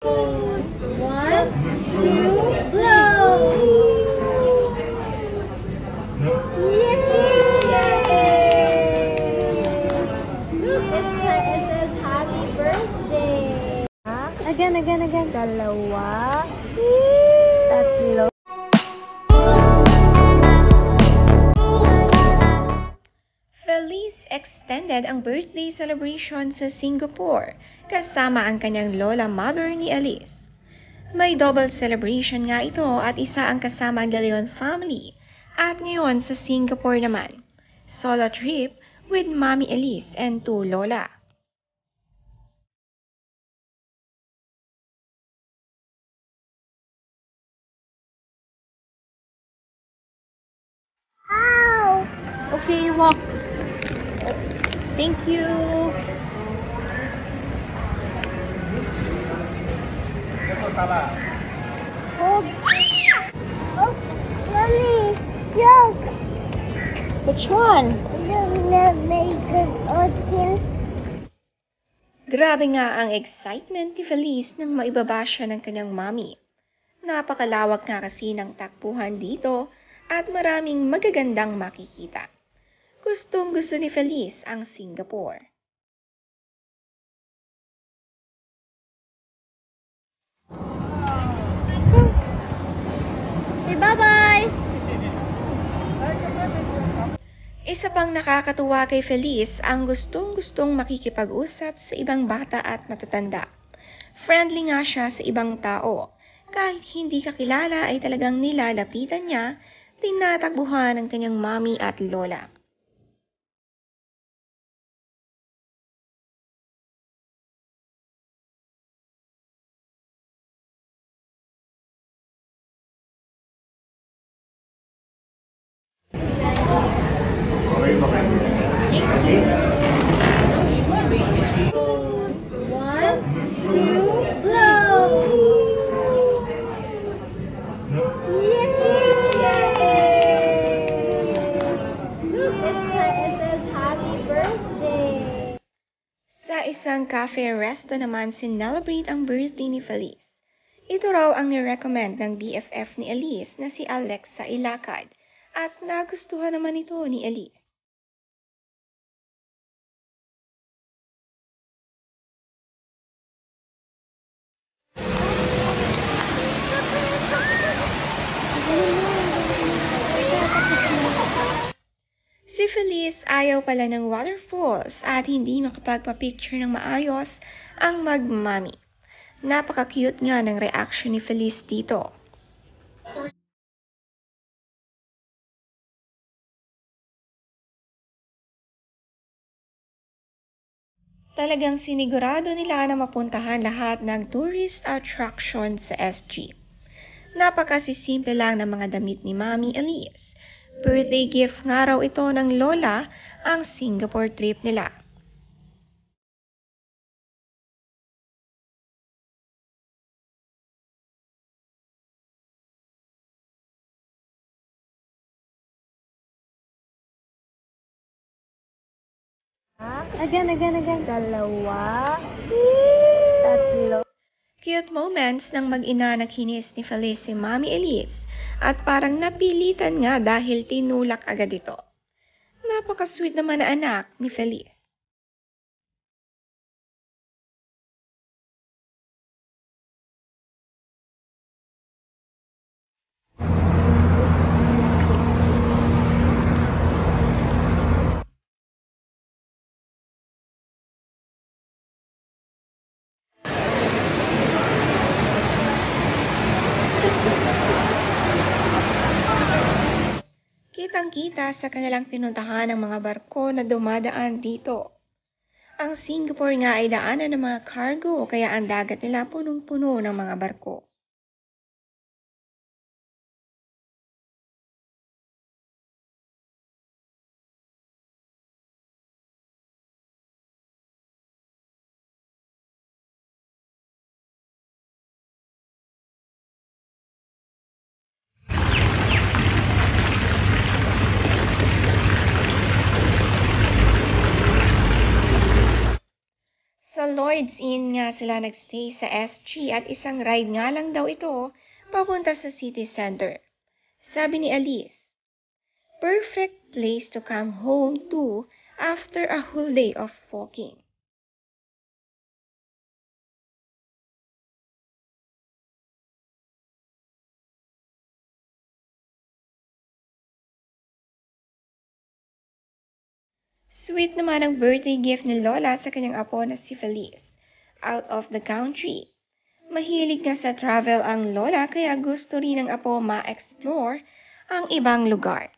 One, two, blow! Yay! It says happy birthday! Again. Dalawa. Tatlo. Feliz extended ang birthday celebration sa Singapore kasama ang kanyang lola mother ni Elise. May double celebration nga ito at isa ang kasama ang De Leon family at ngayon sa Singapore naman. Solo trip with Mommy Elise and two lola. Okay, walk. Thank you. Hold. Oh, Mommy, joke. Which one? Grabe nga ang excitement ni Feliz nang maibaba siya ng kanyang mommy. Napakalawak nga kasi ng takbuhan dito at maraming magagandang makikita. Gustong-gusto ni Feliz ang Singapore. Say bye-bye. Isa pang nakakatuwa kay Feliz ang gustong-gustong makikipag-usap sa ibang bata at matatanda. Friendly nga siya sa ibang tao. Kahit hindi kakilala ay talagang nilalapitan niya, tinatakbuhan ng kanyang mommy at lola. One, two, blow! Yay! It says happy birthday. Sa isang cafe resto naman sinelebrate ang birthday ni Feliz. Ito raw ang nirecommend ng BFF ni Elise na si Alexa Ilacad at nagustuhan naman ito ni Elise. Si Feliz ayaw pala ng waterfalls at hindi makapagpa-picture ng maayos ang magmami. Napaka-cute nga ng reaction ni Feliz dito. Talagang sinigurado nila na mapuntahan lahat ng tourist attraction sa SG. Napakasisimple lang ng mga damit ni Mommy Elise. Birthday gift nga raw ito ng lola ang Singapore trip nila. Again. Dalawa. Tatlo. Cute moments ng mag-ina na kinis ni Feliz si Mommy Elise at parang napilitan nga dahil tinulak agad ito. Napaka-sweet naman na anak ni Feliz. Kitang-kita sa kanilang pinuntahan ang mga barko na dumadaan dito. Ang Singapore nga ay daanan ng mga cargo kaya ang dagat nila punong-puno ng mga barko. Sa Lloyd's Inn nga sila nagstay sa SG at isang ride nga lang daw ito papunta sa city center. Sabi ni Alice, perfect place to come home to after a whole day of walking. Sweet naman ang birthday gift ni Lola sa kanyang apo na si Feliz. Out of the country. Mahilig na sa travel ang Lola kaya gusto rin ng apo ma-explore ang ibang lugar.